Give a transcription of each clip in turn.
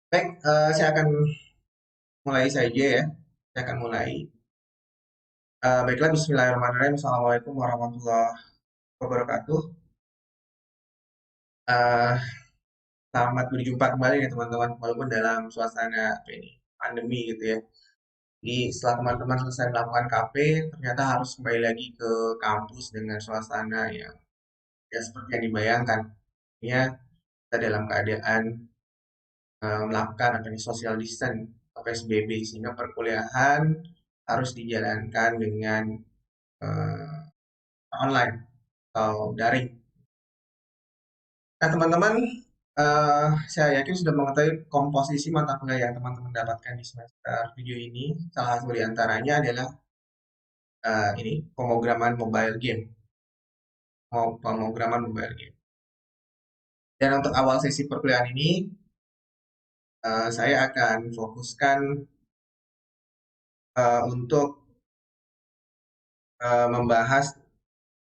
Baik, saya akan mulai saja ya. Saya akan mulai. Baiklah, Bismillahirrahmanirrahim. Assalamualaikum warahmatullahi wabarakatuh. Eh, Selamat berjumpa kembali ya teman-teman, walaupun dalam suasana apa ini, pandemi gitu ya. Jadi setelah teman-teman selesai melakukan KP, ternyata harus kembali lagi ke kampus dengan suasana yang ya seperti yang dibayangkan. Ya, kita dalam keadaan melakukan apa ini, social distance atau PSBB, sehingga perkuliahan harus dijalankan dengan eh, online atau daring. Nah, teman-teman, saya yakin sudah mengetahui komposisi mata kuliah yang teman-teman dapatkan di semester 7 ini. Salah satu di antaranya adalah ini pemrograman mobile game, pemrograman mobile game. Dan untuk awal sesi perkuliahan ini, saya akan fokuskan untuk membahas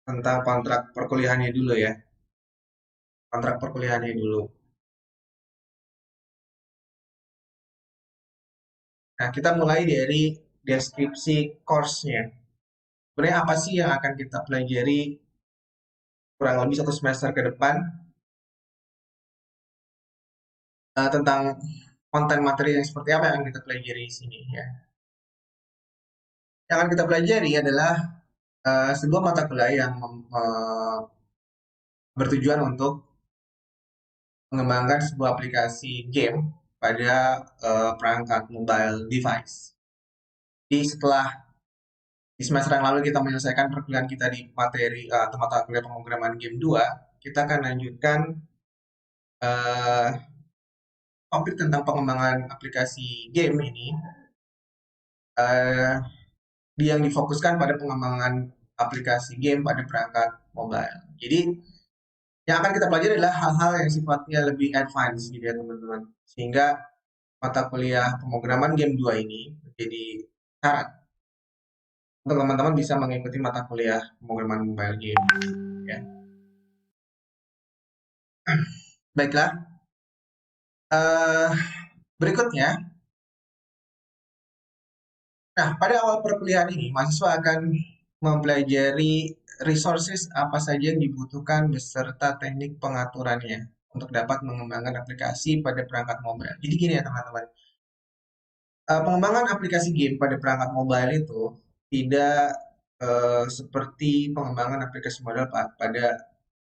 tentang kontrak perkuliahannya dulu ya, kontrak perkuliahannya dulu. Nah, kita mulai dari deskripsi course-nya. Sebenarnya apa sih yang akan kita pelajari kurang lebih satu semester ke depan tentang konten materi yang seperti apa yang akan kita pelajari di sini ya. Yang akan kita pelajari adalah sebuah mata kuliah yang bertujuan untuk mengembangkan sebuah aplikasi game pada perangkat mobile device. Jadi setelah di semester yang lalu kita menyelesaikan perkuliahan kita di materi atau mata kuliah pemrograman game 2, kita akan lanjutkan eh, topik tentang pengembangan aplikasi game ini eh, yang difokuskan pada pengembangan aplikasi game pada perangkat mobile. Jadi yang akan kita pelajari adalah hal-hal yang sifatnya lebih advance gitu ya teman-teman. Sehingga mata kuliah pemrograman game 2 ini menjadi syarat untuk teman-teman bisa mengikuti mata kuliah pemrograman mobile game ya. Baiklah, eh berikutnya. Nah, pada awal perkuliahan ini mahasiswa akan mempelajari resources apa saja yang dibutuhkan beserta teknik pengaturannya untuk dapat mengembangkan aplikasi pada perangkat mobile. Jadi gini ya teman-teman, pengembangan aplikasi game pada perangkat mobile itu tidak seperti pengembangan aplikasi mobile pada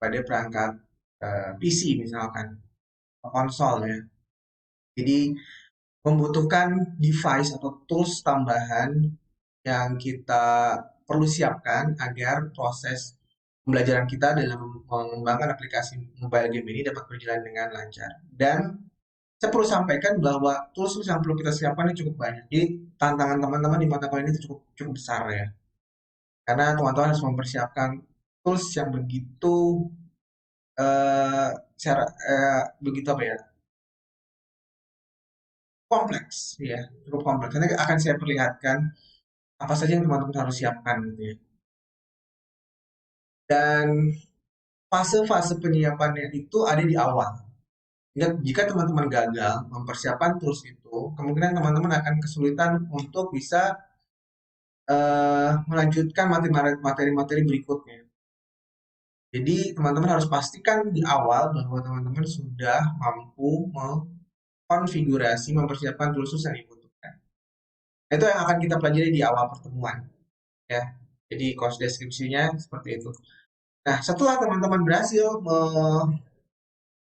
pada perangkat PC misalkan, konsol ya. Jadi membutuhkan device atau tools tambahan yang kita perlu siapkan agar proses pembelajaran kita dalam mengembangkan aplikasi mobile game ini dapat berjalan dengan lancar. Dan saya perlu sampaikan bahwa tools yang perlu kita siapkan ini cukup banyak. Jadi tantangan teman-teman di mata kuliah ini cukup cukup besar ya. Karena teman-teman harus mempersiapkan tools yang begitu eh secara begitu apa ya? Kompleks ya, cukup kompleks. Nanti akan saya perlihatkan apa saja yang teman-teman harus siapkan gitu ya. Dan fase-fase penyiapannya itu ada di awal. Jika teman-teman gagal mempersiapkan tools itu, kemungkinan teman-teman akan kesulitan untuk bisa melanjutkan materi-materi berikutnya. Jadi teman-teman harus pastikan di awal bahwa teman-teman sudah mampu mengkonfigurasi, mempersiapkan tools yang dibutuhkan. Nah, itu yang akan kita pelajari di awal pertemuan, ya. Jadi course deskripsinya seperti itu. Nah, setelah teman-teman berhasil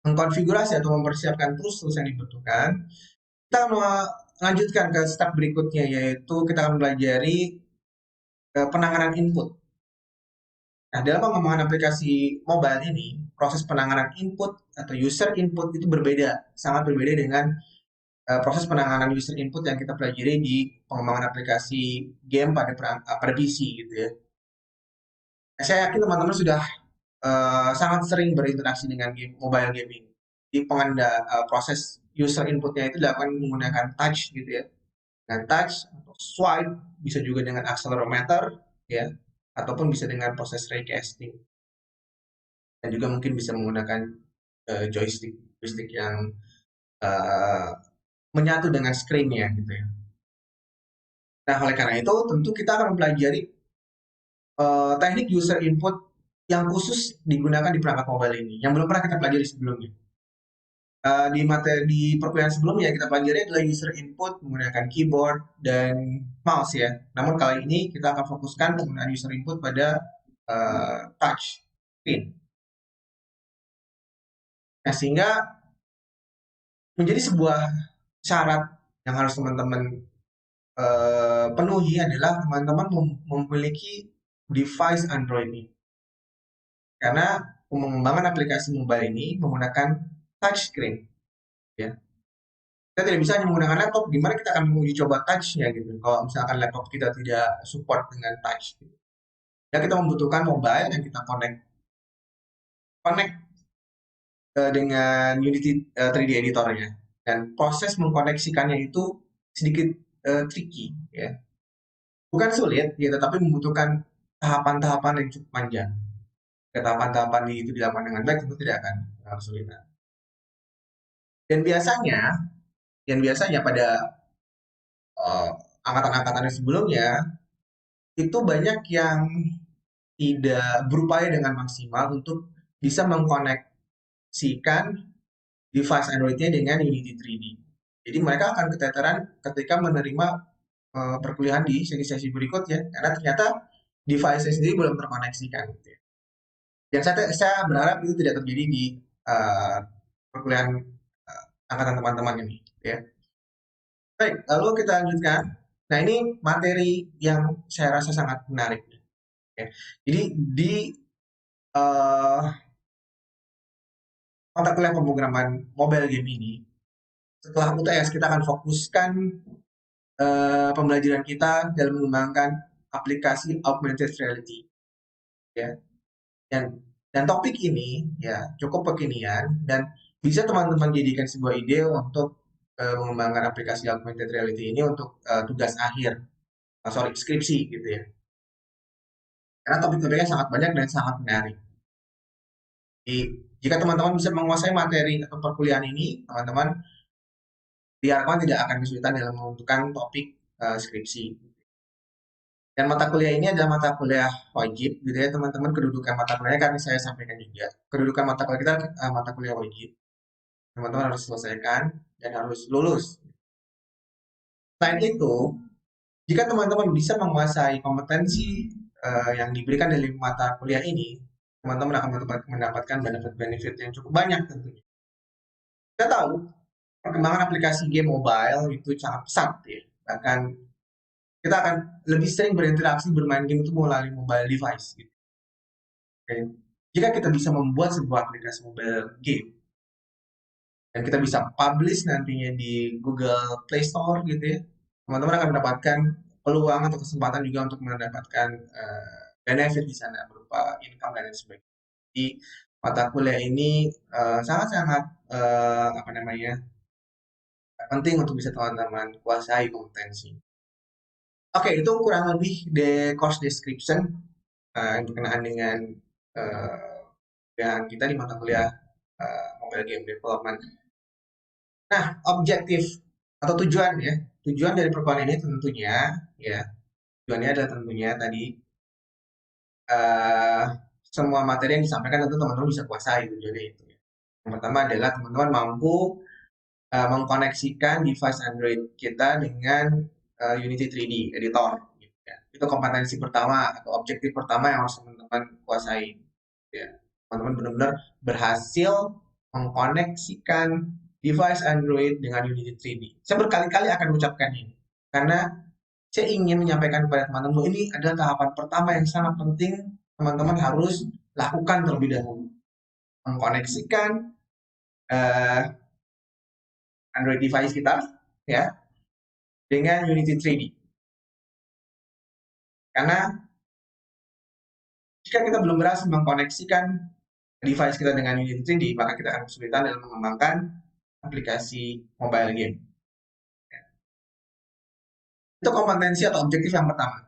mengkonfigurasi atau mempersiapkan tools yang dibutuhkan, kita akan melanjutkan ke step berikutnya, yaitu kita akan pelajari penanganan input. Nah, dalam pengembangan aplikasi mobile ini, proses penanganan input atau user input itu berbeda, sangat berbeda dengan proses penanganan user input yang kita pelajari di pengembangan aplikasi game pada PC gitu ya. Nah, saya yakin teman-teman sudah sangat sering berinteraksi dengan mobile gaming. Di proses user inputnya itu dilakukan menggunakan touch gitu ya. Dengan touch atau swipe, bisa juga dengan accelerometer ya, ataupun bisa dengan proses raycasting. Dan juga mungkin bisa menggunakan joystick yang uh, menyatu dengan screen-nya gitu ya. Nah, oleh karena itu tentu kita akan mempelajari teknik user input yang khusus digunakan di perangkat mobile ini, yang belum pernah kita pelajari sebelumnya. Di perkuliahan sebelumnya kita pelajari adalah user input menggunakan keyboard dan mouse ya. Namun kali ini kita akan fokuskan penggunaan user input pada touch screen. Nah, sehingga menjadi sebuah syarat yang harus teman-teman penuhi adalah teman-teman memiliki device Android ini. Karena pengembangan aplikasi mobile ini menggunakan touch screen ya. Kita tidak bisa hanya menggunakan laptop, gimana kita akan menguji coba touch-nya gitu. Kalau misalkan laptop kita tidak support dengan touch gitu. Ya kita membutuhkan mobile yang kita connect dengan Unity 3D editornya. Dan proses mengkoneksikannya itu sedikit tricky ya. Bukan sulit ya, tetapi membutuhkan tahapan-tahapan yang cukup panjang. Tahapan-tahapan itu dilakukan dengan baik tentu tidak akan kesulitan. Dan biasanya pada eh, angkatan-angkatan yang sebelumnya itu banyak yang tidak berupaya dengan maksimal untuk bisa mengkoneksikan device Android-nya dengan Unity 3D. Jadi mereka akan keteteran ketika menerima perkuliahan di sesi-sesi berikutnya karena ternyata device sendiri belum terkoneksikan. Gitu ya. Dan saya berharap itu tidak terjadi di uh, perkuliahan angkatan teman-teman ini. Ya. Baik, lalu kita lanjutkan. Nah ini materi yang saya rasa sangat menarik. Ya. Jadi di uh, mata kuliah pemrograman mobile game ini, setelah UTS kita akan fokuskan pembelajaran kita dalam mengembangkan aplikasi augmented reality. Ya. Dan topik ini ya cukup kekinian dan bisa teman-teman jadikan sebuah ide untuk mengembangkan aplikasi augmented reality ini untuk tugas akhir, sorry skripsi gitu ya. Karena topik-topiknya sangat banyak dan sangat menarik. Jadi, jika teman-teman bisa menguasai materi atau perkuliahan ini, teman-teman diharapkan tidak akan kesulitan dalam menentukan topik skripsi. Dan mata kuliah ini adalah mata kuliah wajib, gitu ya teman-teman. Kedudukan mata kuliahnya kan saya sampaikan juga. Kedudukan mata kuliah kita mata kuliah wajib. Teman-teman harus selesaikan dan harus lulus. Selain itu, jika teman-teman bisa menguasai kompetensi yang diberikan dari mata kuliah ini, teman-teman akan mendapatkan benefit-benefit yang cukup banyak tentunya. Kita tahu perkembangan aplikasi game mobile itu sangat pesat ya. Bahkan kita akan lebih sering berinteraksi bermain game itu melalui mobile device gitu. Oke. Jika kita bisa membuat sebuah aplikasi mobile game dan kita bisa publish nantinya di Google Play Store gitu ya, teman-teman akan mendapatkan peluang atau kesempatan juga untuk mendapatkan benefit di sana berupa income dan lain sebagainya. Jadi mata kuliah ini sangat-sangat apa namanya penting untuk bisa teman-teman kuasai kompetensi. Oke, itu kurang lebih the course description yang berkenaan dengan yang kita di mata kuliah mobile game development. Nah, objektif atau tujuan ya, tujuan dari perkuliahan ini tentunya ya, tujuannya adalah tentunya tadi eh, semua materi yang disampaikan tentu teman-teman bisa kuasai tujuannya itu. Ya. Yang pertama adalah teman-teman mampu mengkoneksikan device Android kita dengan Unity 3D editor. Gitu ya. Itu kompetensi pertama atau objektif pertama yang harus teman-teman kuasai. Ya. Teman-teman benar-benar berhasil mengkoneksikan device Android dengan Unity 3D. Saya berkali-kali akan mengucapkan ini karena saya ingin menyampaikan kepada teman-teman ini adalah tahapan pertama yang sangat penting teman-teman harus lakukan terlebih dahulu. Mengkoneksikan uh, Android device kita ya dengan Unity 3D. Karena jika kita belum berhasil mengkoneksikan device kita dengan Unity 3D, maka kita akan kesulitan dalam mengembangkan aplikasi mobile game. Itu kompetensi atau objektif yang pertama.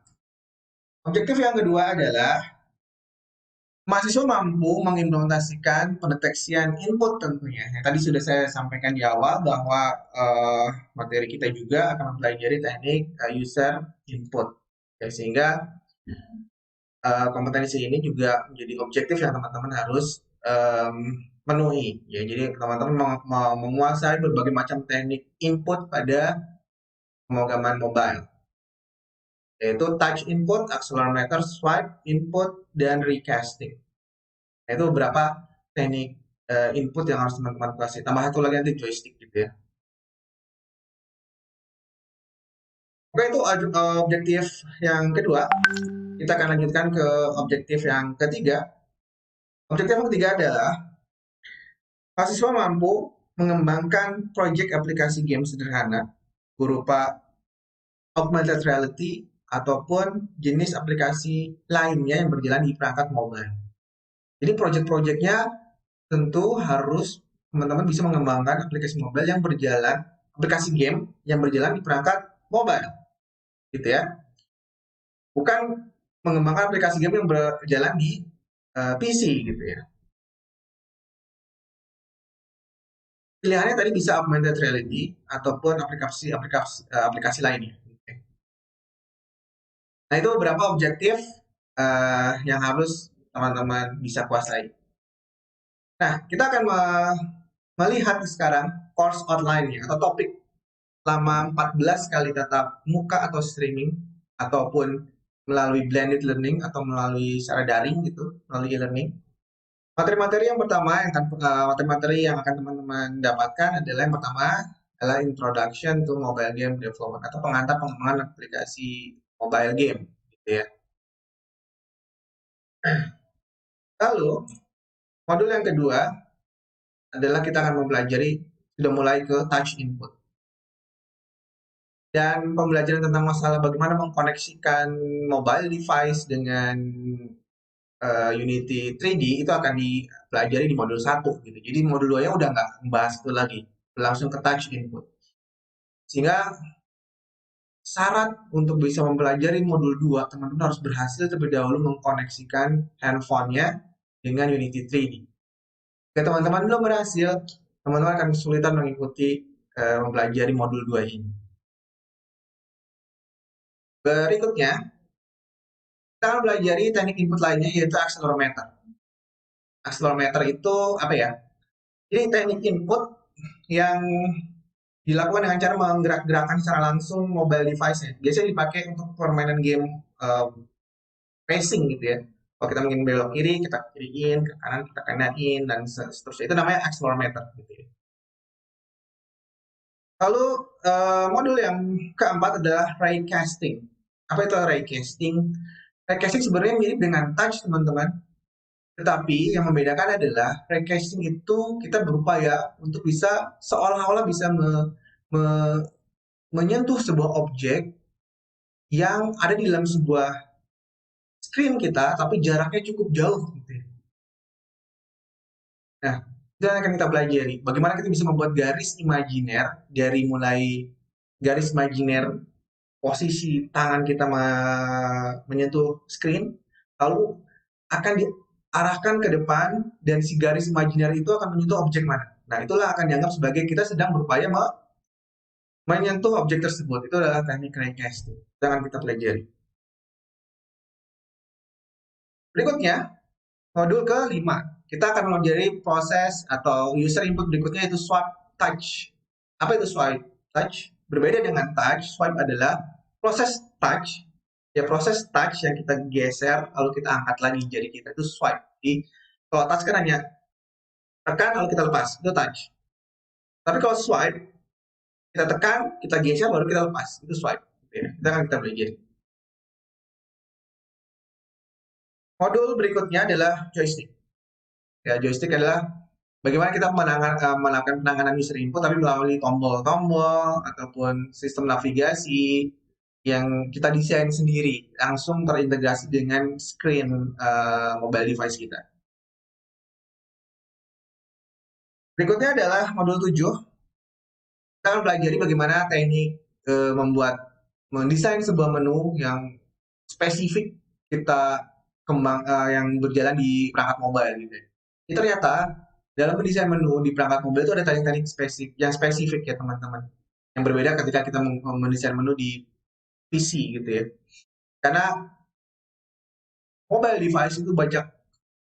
Objektif yang kedua adalah mahasiswa mampu mengimplementasikan pendeteksian input tentunya. Yang tadi sudah saya sampaikan di awal bahwa materi kita juga akan mempelajari teknik user input. Ya, sehingga kompetensi ini juga menjadi objektif yang teman-teman harus penuhi. Ya, jadi teman-teman menguasai berbagai macam teknik input pada pemrograman mobile, yaitu touch input, accelerometer, swipe input, dan recasting. Nah, itu beberapa teknik input yang harus teman-teman kuasai. Tambah satu lagi nanti joystick gitu ya. Oke, itu objektif yang kedua. Kita akan lanjutkan ke objektif yang ketiga. Objektif yang ketiga adalah mahasiswa mampu mengembangkan proyek aplikasi game sederhana berupa augmented reality ataupun jenis aplikasi lainnya yang berjalan di perangkat mobile. Jadi proyek-proyeknya tentu harus teman-teman bisa mengembangkan aplikasi mobile yang berjalan, aplikasi game yang berjalan di perangkat mobile, gitu ya. Bukan mengembangkan aplikasi game yang berjalan di PC, gitu ya. Pilihannya tadi bisa augmented reality ataupun aplikasi lainnya. Nah, itu beberapa objektif yang harus teman-teman bisa kuasai. Nah, kita akan melihat sekarang course outline-nya atau topik selama 14 kali tatap muka atau streaming ataupun melalui blended learning atau melalui secara daring gitu, melalui e-learning. Materi-materi yang pertama materi-materi yang akan teman-teman dapatkan adalah yang pertama adalah introduction to mobile game development atau pengantar pengembangan aplikasi mobile game gitu ya. Lalu modul yang kedua adalah kita akan mempelajari sudah mulai ke touch input. Dan pembelajaran tentang masalah bagaimana mengkoneksikan mobile device dengan Unity 3D itu akan dipelajari di modul 1 gitu. Jadi modul 2-nya udah nggak membahas itu lagi, langsung ke touch input. Sehingga syarat untuk bisa mempelajari modul 2, teman-teman harus berhasil terlebih dahulu mengkoneksikan handphonenya dengan Unity 3D. Jika teman-teman belum berhasil, teman-teman akan kesulitan mengikuti mempelajari modul 2 ini. Berikutnya, kita akan belajar teknik input lainnya yaitu accelerometer. Accelerometer itu apa ya? Ini teknik input yang dilakukan dengan cara menggerak-gerakkan secara langsung mobile device-nya. Biasanya dipakai untuk permainan game racing gitu ya. Kalau kita ingin belok kiri, kita kiriin, ke kanan kita kanain, dan seterusnya. Itu namanya accelerometer gitu ya. Lalu modul yang keempat adalah raycasting. Apa itu raycasting? Raycasting sebenarnya mirip dengan touch teman-teman. Tetapi yang membedakan adalah raycasting itu kita berupaya untuk bisa seolah-olah bisa me- menyentuh sebuah objek yang ada di dalam sebuah screen kita, tapi jaraknya cukup jauh gitu ya. Nah, itu yang akan kita pelajari. Bagaimana kita bisa membuat garis imajiner dari mulai garis imajiner posisi tangan kita menyentuh screen, lalu akan diarahkan ke depan dan si garis imajiner itu akan menyentuh objek mana. Nah, itulah akan dianggap sebagai kita sedang berupaya menyentuh objek tersebut. Itu adalah teknik raycasting. Itu akan kita pelajari. Berikutnya, modul ke-5. Kita akan mempelajari proses atau user input berikutnya yaitu swipe touch. Apa itu swipe touch? Berbeda dengan touch, swipe adalah proses touch. Ya, proses touch yang kita geser lalu kita angkat lagi jari kita itu swipe. Jadi kalau touch kan hanya tekan lalu kita lepas, itu touch. Tapi kalau swipe, kita tekan, kita geser baru kita lepas, itu swipe. Ya, kita akan kita belajar. Modul berikutnya adalah joystick. Ya, joystick adalah bagaimana kita melakukan penanganan user input tapi melalui tombol-tombol ataupun sistem navigasi yang kita desain sendiri, langsung terintegrasi dengan screen mobile device kita. Berikutnya adalah modul 7. Kita akan pelajari bagaimana teknik mendesain sebuah menu yang spesifik kita yang berjalan di perangkat mobile gitu ya. Ini ternyata dalam mendesain menu di perangkat mobile itu ada teknik-teknik spesifik ya teman-teman. Yang berbeda ketika kita mendesain menu di PC gitu ya. Karena mobile device itu banyak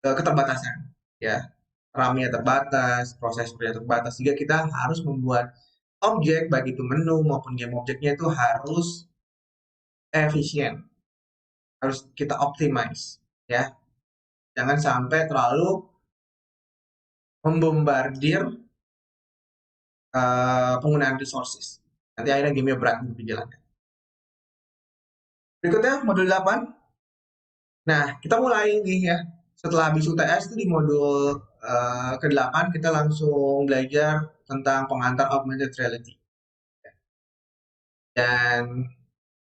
keterbatasan ya. RAM-nya terbatas, prosesornya terbatas, sehingga kita harus membuat objek baik itu menu maupun game objeknya itu harus efisien, harus kita optimize ya. Jangan sampai terlalu membombardir penggunaan resources. Nanti akhirnya gamenya berat untuk dijalankan. Berikutnya modul 8. Nah, kita mulai nih ya. Setelah habis UTS itu di modul ke-8 kita langsung belajar tentang pengantar augmented reality. Dan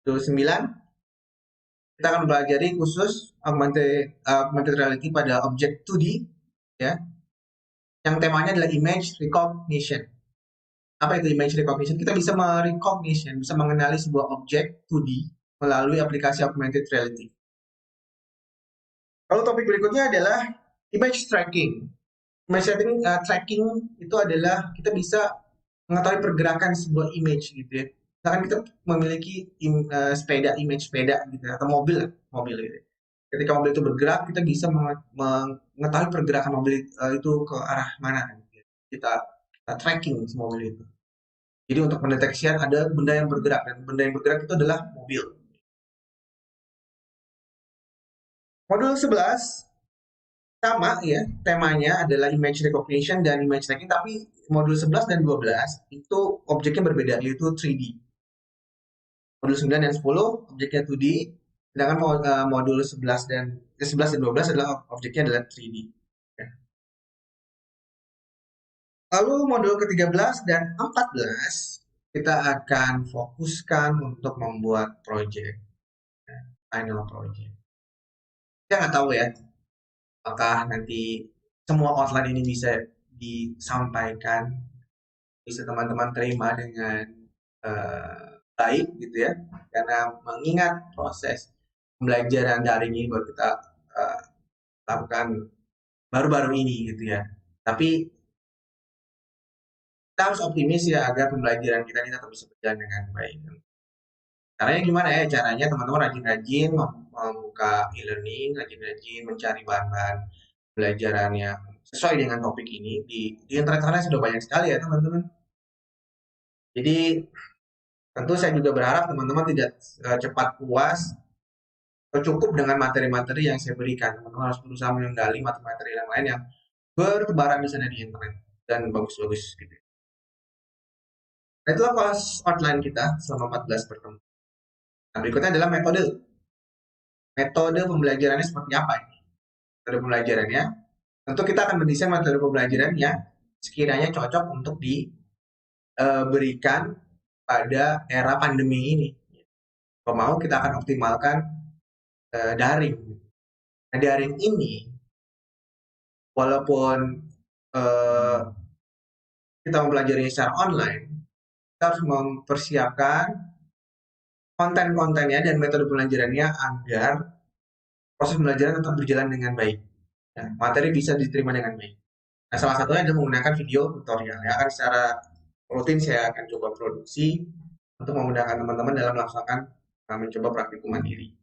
modul 9 kita akan belajar khusus augmented reality pada objek 2D ya. Yang temanya adalah image recognition. Apa itu image recognition? Kita bisa merecognition, bisa mengenali sebuah objek 2D melalui aplikasi augmented reality. Lalu topik berikutnya adalah image tracking. Image tracking itu adalah kita bisa mengetahui pergerakan sebuah image gitu ya. Misalkan kita memiliki image sepeda gitu ya, atau mobil gitu. Ketika mobil itu bergerak, kita bisa mengetahui pergerakan mobil itu ke arah mana. Gitu ya. Kita tracking mobil itu. Jadi untuk mendeteksi ada benda yang bergerak, dan benda yang bergerak itu adalah mobil. Modul 11 sama ya, temanya adalah image recognition dan image tracking, tapi modul 11 dan 12 itu objeknya berbeda, yaitu 3D. Modul 9 dan 10 objeknya 2D, sedangkan modul 11 dan 12 adalah objeknya adalah 3D. Ya. Lalu modul ke-13 dan 14 kita akan fokuskan untuk membuat project, ya, final project. Saya nggak tahu ya, apakah nanti semua outline ini bisa disampaikan, bisa teman-teman terima dengan baik gitu ya, karena mengingat proses pembelajaran daring ini baru kita uh, lakukan baru-baru ini gitu ya. Tapi kita harus optimis ya agar pembelajaran kita ini tetap bisa berjalan dengan baik. Caranya gimana ya? Caranya teman-teman rajin-rajin membuka e-learning, rajin-rajin mencari bahan-bahan pembelajaran yang sesuai dengan topik ini di internet sana sudah banyak sekali ya teman-teman. Jadi tentu saya juga berharap teman-teman tidak cepat puas atau cukup dengan materi-materi yang saya berikan. Teman-teman harus berusaha menggali materi-materi yang lain yang bertebaran di sana di internet dan bagus-bagus gitu. Nah, itulah kelas outline kita selama 14 pertemuan. Nah, berikutnya adalah metode. Metode pembelajarannya seperti apa ini? Metode pembelajarannya, tentu kita akan mendesain metode pembelajaran yang sekiranya cocok untuk diberikan pada era pandemi ini. Kalau mau kita akan optimalkan daring. Nah, daring ini walaupun uh, kita mempelajari secara online, kita harus mempersiapkan konten-kontennya dan metode pembelajarannya agar proses pembelajaran tetap berjalan dengan baik. Ya, materi bisa diterima dengan baik. Nah, salah satunya adalah menggunakan video tutorial. Ya, akan secara rutin saya akan coba produksi untuk memudahkan teman-teman dalam melaksanakan mencoba praktikum mandiri.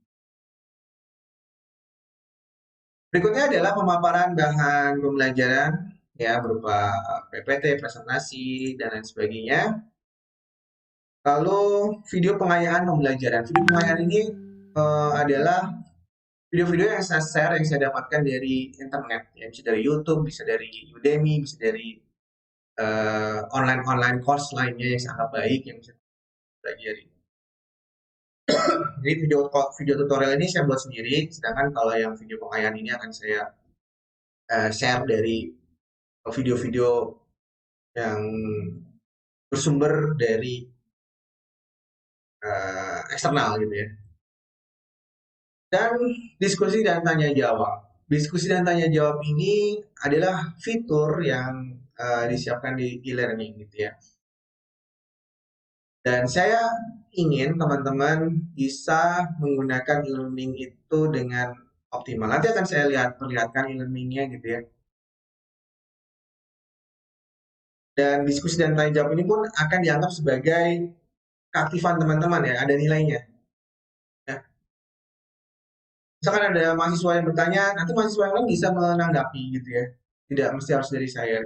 Berikutnya adalah pemaparan bahan pembelajaran ya berupa PPT, presentasi, dan lain sebagainya. Lalu video pengayaan pembelajaran. Video pengayaan ini adalah video-video yang saya share, yang saya dapatkan dari internet, ya bisa dari YouTube, bisa dari Udemy, bisa dari online course lainnya yang sangat baik yang bisa pelajari. Jadi video tutorial ini saya buat sendiri, sedangkan kalau yang video pengayaan ini akan saya share dari video-video yang bersumber dari eksternal gitu ya. Dan diskusi dan tanya jawab. Diskusi dan tanya jawab ini adalah fitur yang disiapkan di e-learning gitu ya. Dan saya ingin teman-teman bisa menggunakan e-learning itu dengan optimal. Nanti akan saya perlihatkan e-learningnya gitu ya. Dan diskusi dan tanya jawab ini pun akan dianggap sebagai keaktifan teman-teman ya, ada nilainya. Ya. Misalkan ada mahasiswa yang bertanya, nanti mahasiswa yang lain bisa menanggapi gitu ya. Tidak mesti harus dari saya.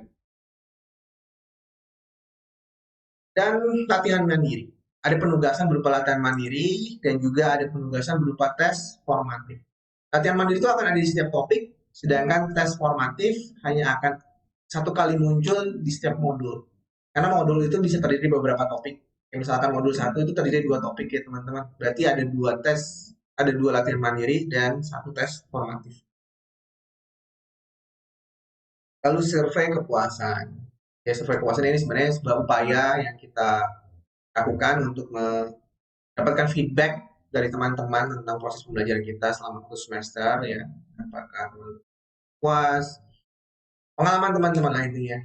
Dan latihan mandiri. Ada penugasan berupa latihan mandiri dan juga ada penugasan berupa tes formatif. Latihan mandiri itu akan ada di setiap topik, sedangkan tes formatif hanya akan satu kali muncul di setiap modul. Karena modul itu bisa terdiri dari beberapa topik. Ya, misalkan modul satu itu terdiri dari dua topik ya teman-teman. Berarti ada dua tes, ada dua latihan mandiri dan satu tes formatif. Lalu survei kepuasan. Ya, survei kepuasan ini sebenarnya sebuah upaya yang kita lakukan untuk mendapatkan feedback dari teman-teman tentang proses pembelajaran kita selama satu semester ya. Apakah puas, pengalaman teman-teman lah intinya.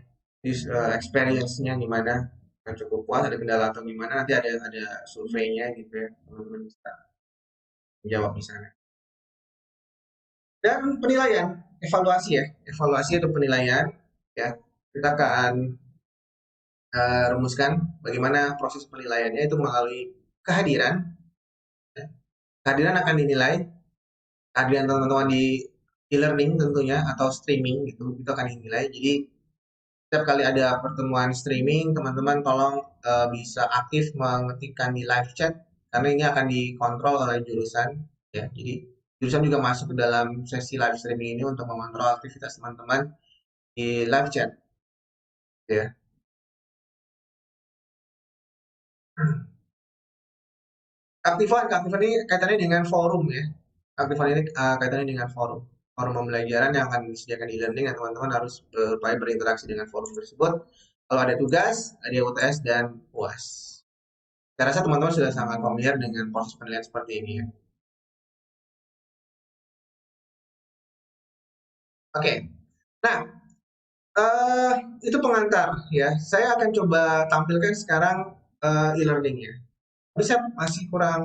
Experience-nya gimana, cukup puas, ada kendala atau gimana, nanti ada surveinya gitu ya, teman-teman bisa menjawab di sana. Dan penilaian, evaluasi ya, evaluasi atau penilaian ya, kita akan rumuskan bagaimana proses penilaiannya itu melalui kehadiran. Ya. Kehadiran akan dinilai, kehadiran teman-teman di e-learning tentunya atau streaming gitu, itu akan dinilai. Jadi setiap kali ada pertemuan streaming, teman-teman tolong bisa aktif mengetikkan di live chat karena ini akan dikontrol oleh jurusan ya. Jadi jurusan juga masuk ke dalam sesi live streaming ini untuk mengontrol aktivitas teman-teman di live chat ya. Keaktifan ini kaitannya dengan forum ya. Keaktifan ini kaitannya dengan forum. Forum pembelajaran yang akan disediakan di e-learning dan teman-teman harus berupaya berinteraksi dengan forum tersebut. Kalau ada tugas, ada UTS dan UAS. Saya rasa teman-teman sudah sangat familiar dengan proses penilaian seperti ini ya. Oke, nah eh itu pengantar ya. Saya akan coba tampilkan sekarang e-learningnya. Tapi saya masih kurang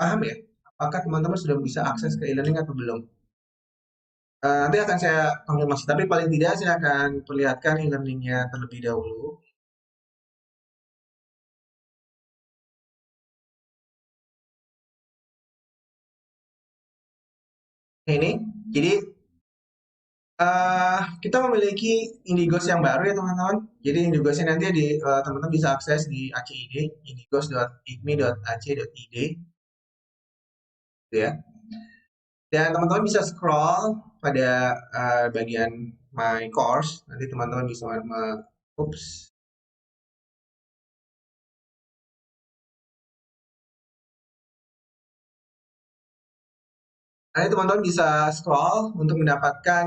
paham ya. Apakah teman-teman sudah bisa akses ke e-learning atau belum? Nanti akan saya konfirmasi, tapi paling tidak saya akan perlihatkan e-learningnya terlebih dahulu. Nah, ini, jadi kita memiliki Indigos yang baru ya teman-teman. Jadi Indigosnya nanti teman-teman bisa akses di ACID, indigos.icmi.ac.id, gitu ya. Dan teman-teman bisa scroll pada bagian My Course. Nanti teman-teman bisa ups. Nanti teman-teman bisa scroll untuk mendapatkan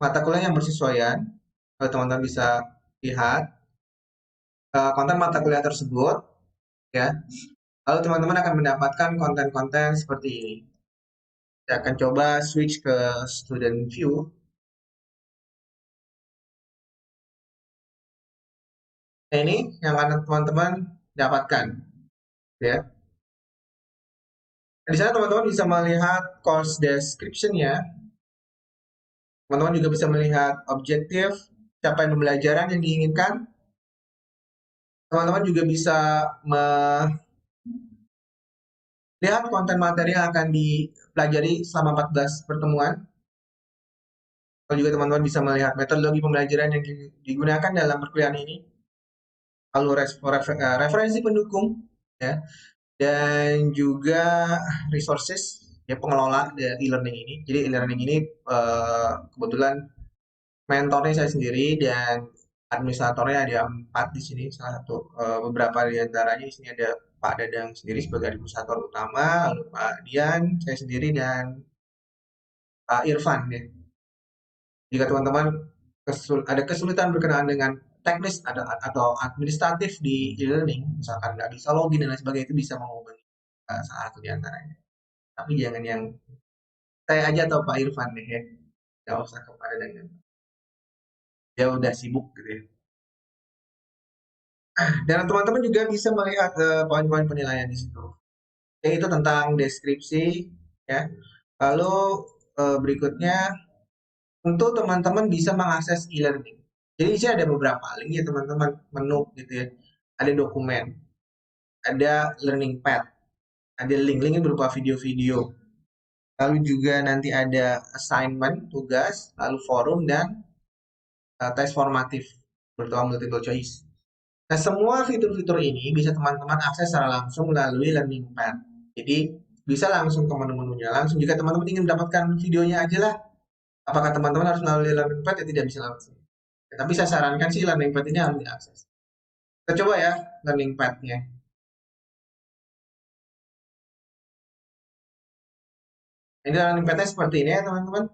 mata kuliah yang bersesuaian. Kalau teman-teman bisa lihat konten mata kuliah tersebut, ya. Lalu teman-teman akan mendapatkan konten-konten seperti ini. Saya akan coba switch ke student view. Nah, ini yang akan teman-teman dapatkan, ya. Di sana teman-teman bisa melihat course description-nya. Teman-teman juga bisa melihat objektif, capaian pembelajaran yang diinginkan. Teman-teman juga bisa melihat konten materi yang akan dipelajari selama 14 pertemuan. Lalu juga teman-teman bisa melihat metodologi pembelajaran yang digunakan dalam perkuliahan ini. Lalu referensi pendukung, ya, dan juga resources ya pengelola dari e-learning ini. Jadi e-learning ini kebetulan mentornya saya sendiri dan administratornya ada 4 di sini. Salah satu beberapa di antaranya di sini ada Pak Dadang sendiri sebagai administrator utama, lalu Pak Dian, saya sendiri dan Pak Irfan ya. Jika teman-teman ada kesulitan berkenaan dengan teknis atau administratif di e-learning, misalkan nggak bisa login dan lain sebagainya, itu bisa menghubungi salah satu di antaranya. Tapi jangan yang saya aja atau Pak Irfan deh ya, nggak usah kepada dengan dia udah sibuk gitu ya. Dan teman-teman juga bisa melihat poin-poin penilaian di situ, yaitu tentang deskripsi, ya. Lalu berikutnya, tentu teman-teman bisa mengakses e-learning. Jadi di sini ada beberapa link ya teman-teman, menu gitu ya. Ada dokumen, ada learning pad, ada link-link yang berupa video-video. Lalu juga nanti ada assignment, tugas, lalu forum dan tes formatif berupa multiple choice. Nah, semua fitur-fitur ini bisa teman-teman akses secara langsung melalui learning pad. Jadi bisa langsung ke menu-menunya. Langsung jika teman-teman ingin mendapatkan videonya aja lah, apakah teman-teman harus melalui learning pad ya tidak bisa langsung. Ya, tapi saya sarankan sih learning pad ini harus diakses. Kita coba ya learning pad-nya. Ini learning pad-nya seperti ini ya teman-teman.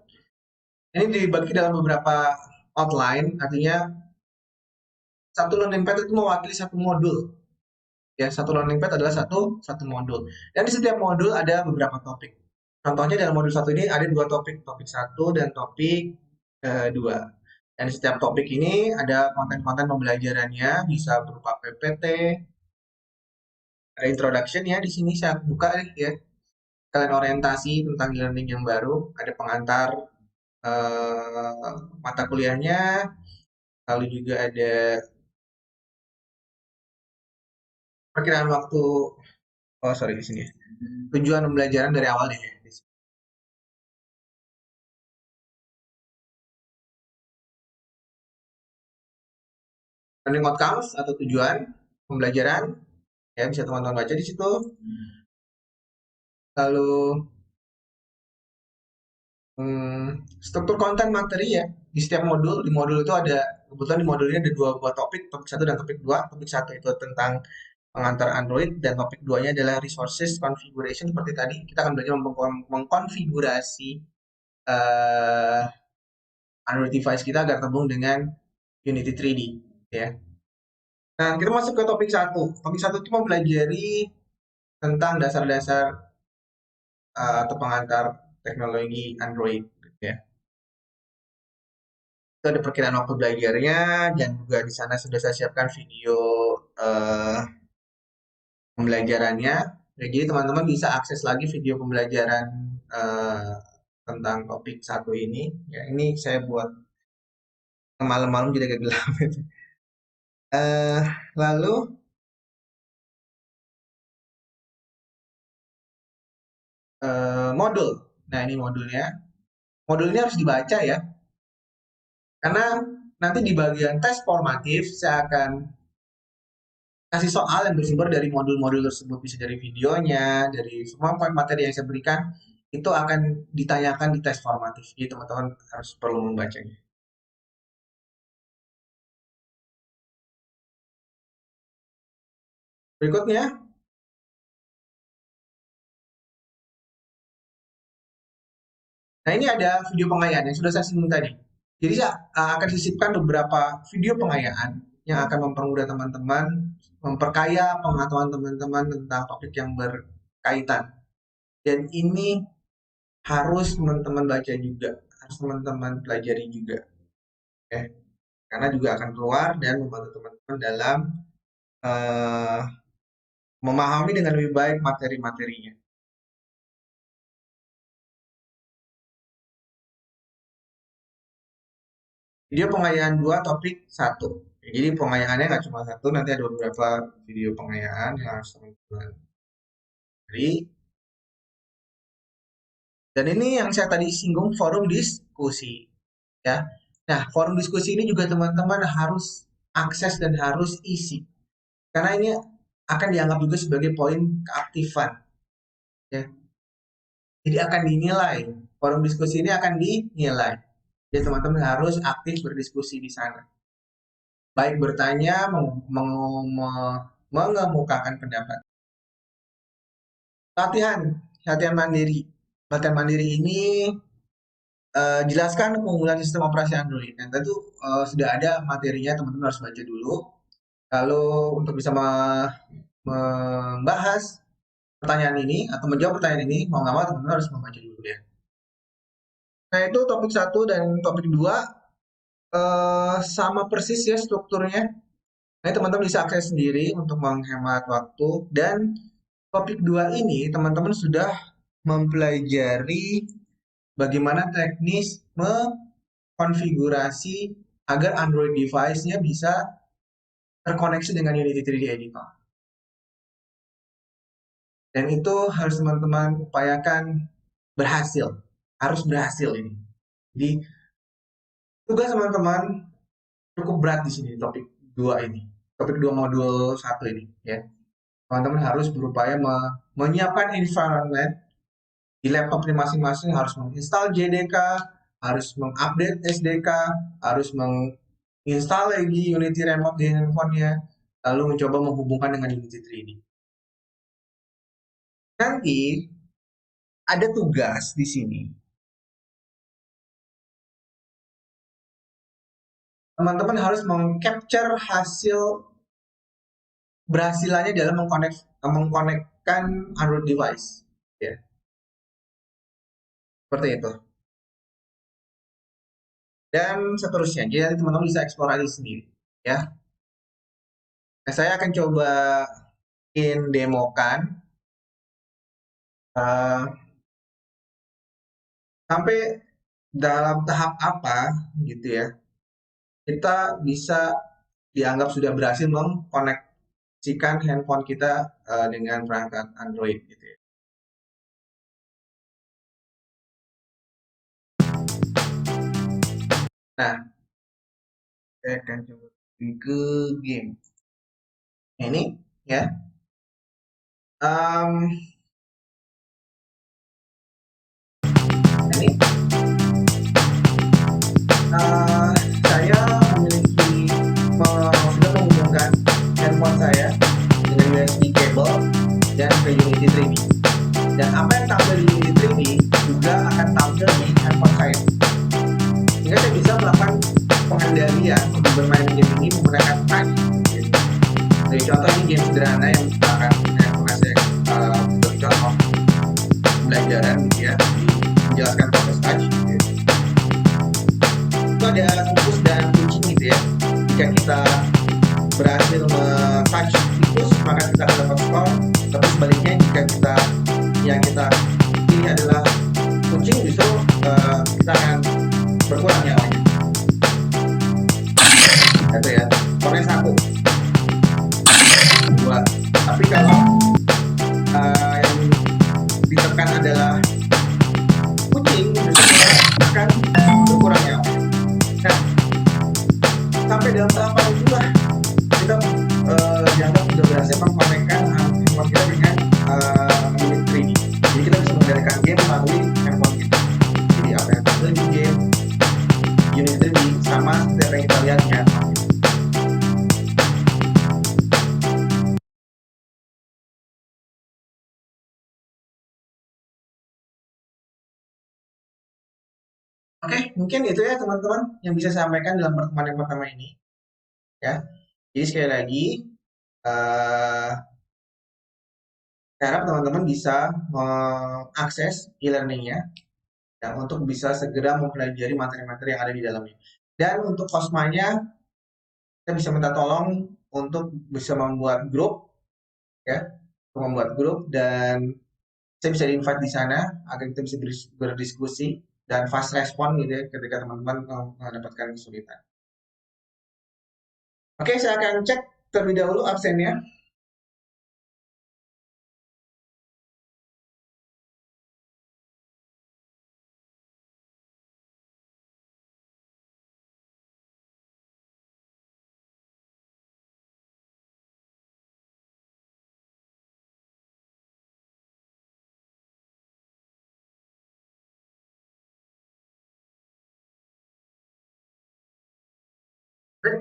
Ini dibagi dalam beberapa outline, artinya satu learning pad itu mewakili satu modul. Ya, satu learning pad adalah satu modul. Dan di setiap modul ada beberapa topik. Contohnya dalam modul satu ini ada dua topik, topik satu dan topik dua. Dan di setiap topik ini ada konten-konten pembelajarannya, bisa berupa PPT, ada introduction ya di sini saya buka nih ya. Kalian orientasi tentang learning yang baru, ada pengantar mata kuliahnya, lalu juga ada perkiraan waktu, oh sorry di sini ya. Tujuan pembelajaran dari awal nih ya. Learning outcomes atau tujuan pembelajaran, ya bisa teman-teman baca di situ. Lalu struktur konten materi ya di setiap modul. Di modul itu ada kebetulan di modul ini ada dua buah topik, topik satu dan topik dua. Topik satu itu tentang pengantar Android dan topik duanya adalah resources configuration seperti tadi. Kita akan belajar mengkonfigurasi eh, Android device kita agar terhubung dengan Unity 3D ya. Nah, kita masuk ke topik satu. Topik satu itu mempelajari tentang dasar-dasar atau pengantar teknologi Android ya. Itu ada perkiraan waktu belajarnya dan juga di sana sudah saya siapkan video eh, pembelajarannya. Ya, jadi teman-teman bisa akses lagi video pembelajaran eh, tentang topik satu ini. Ya, ini saya buat malam-malam jadi agak gelap. Eh, lalu modul. Nah ini modulnya. Modulnya harus dibaca ya, karena nanti di bagian tes formatif saya akan kasih soal yang bersumber dari modul-modul tersebut, bisa dari videonya, dari semua materi yang saya berikan, itu akan ditanyakan di tes formatif. Jadi teman-teman harus perlu membacanya. Berikutnya, nah ini ada video pengayaan yang sudah saya singgung tadi. Jadi saya akan sisipkan beberapa video pengayaan yang akan mempermudah teman-teman, memperkaya pengetahuan teman-teman tentang topik yang berkaitan. Dan ini harus teman-teman baca juga, harus teman-teman pelajari juga. Ya. Karena juga akan keluar dan membantu teman-teman dalam eh, memahami dengan lebih baik materi-materinya. Video pengayaan 2 topik satu. Jadi pengayaannya nggak cuma satu, nanti ada beberapa video pengayaan yang harus teman-teman beri. Dan ini yang saya tadi singgung forum diskusi, ya. Nah, forum diskusi ini juga teman-teman harus akses dan harus isi, karena ini akan dianggap juga sebagai poin keaktifan, ya. Jadi akan dinilai, forum diskusi ini akan dinilai. Jadi teman-teman harus aktif berdiskusi di sana. Baik bertanya, mengemukakan pendapat. Latihan, latihan mandiri. Latihan mandiri ini jelaskan keunggulan sistem operasi Android. Dan tentu sudah ada materinya, teman-teman harus baca dulu. Lalu untuk bisa membahas pertanyaan ini atau menjawab pertanyaan ini, mau nggak mau teman-teman harus membaca dulu ya. Nah itu topik satu dan topik dua sama persis ya strukturnya. Nah, teman-teman bisa akses sendiri untuk menghemat waktu. Dan topik 2 ini teman-teman sudah mempelajari bagaimana teknis mengkonfigurasi agar Android device-nya bisa terkoneksi dengan Unity 3D Editor. Dan itu harus teman-teman upayakan berhasil. Harus berhasil ini. Jadi tugas teman-teman cukup berat di sini topik 2 ini. Topik 2 modul 1 ini ya. Teman-teman harus berupaya menyiapkan environment di laptopnya masing-masing, harus menginstal JDK, harus mengupdate SDK, harus menginstal lagi Unity Remote di handphonenya, lalu mencoba menghubungkan dengan Unity 3D. Nanti ada tugas di sini. Teman-teman harus mengcapture hasil berhasilannya dalam mengkonekkan Android device. Ya, seperti itu. Dan seterusnya. Jadi teman-teman bisa eksplorasi sendiri. Ya, nah, saya akan coba demokan sampai dalam tahap apa gitu ya. Kita bisa dianggap sudah berhasil mengkoneksikan handphone kita dengan perangkat Android gitu ya. Nah, saya akan coba ke game. Ini ya. Ini saya memiliki sudah menghubungkan handphone saya dengan USB cable dan ke Unity 3D. Dan apa yang tampil di Unity 3D juga akan tampil di handphone saya. Sehingga saya bisa melakukan pengendalian untuk bermain game ini menggunakan touch. Jadi contoh ini game sederhana yang akan saya sebagai contoh pembelajaran gitu ya, menjelaskan proses touch. Itu ada fokus dan kucing gitu ya. Jika kita berhasil touch tikus, maka kita akan dapat skor. Tapi sebaliknya jika kita pilih adalah kucing, justru kita akan berkurang nyawanya. Itu ya, skornya 1, 2. Tapi kalau yang ditekan adalah kucing, justru kita akan berkurang nyawanya. Nah, sampai dalam tahapan itulah kita dianggap sudah berhasil mengkonekkan handphone kita dengan Unity 3D. Jadi kita bisa mengendalikan game melalui handphone kita. Jadi apa yang tampil di game Unity 3D sama seperti yang kita lihat di handphone. Oke, mungkin itu ya teman-teman yang bisa saya sampaikan dalam pertemuan yang pertama ini. Ya, jadi sekali lagi, saya harap teman-teman bisa mengakses e-learningnya ya, untuk bisa segera mempelajari materi-materi yang ada di dalamnya. Dan untuk Kosmanya, kita bisa minta tolong untuk bisa membuat grup, ya, membuat grup dan saya bisa di-invite di sana agar kita bisa berdiskusi dan fast respon gitu ya ketika teman-teman mendapatkan kesulitan. Oke, saya akan cek terlebih dahulu absennya.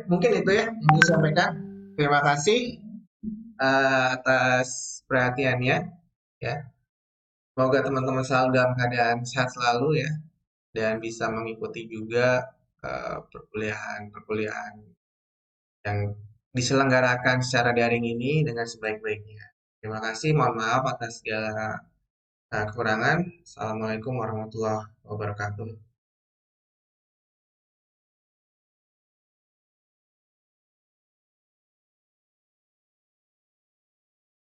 Mungkin itu ya yang bisa sampaikan. Terima kasih atas perhatiannya ya. Semoga teman-teman selalu dalam keadaan sehat selalu ya dan bisa mengikuti juga perkuliahan yang diselenggarakan secara daring ini dengan sebaik-baiknya. Terima kasih, mohon maaf atas segala kekurangan. Assalamualaikum warahmatullahi wabarakatuh.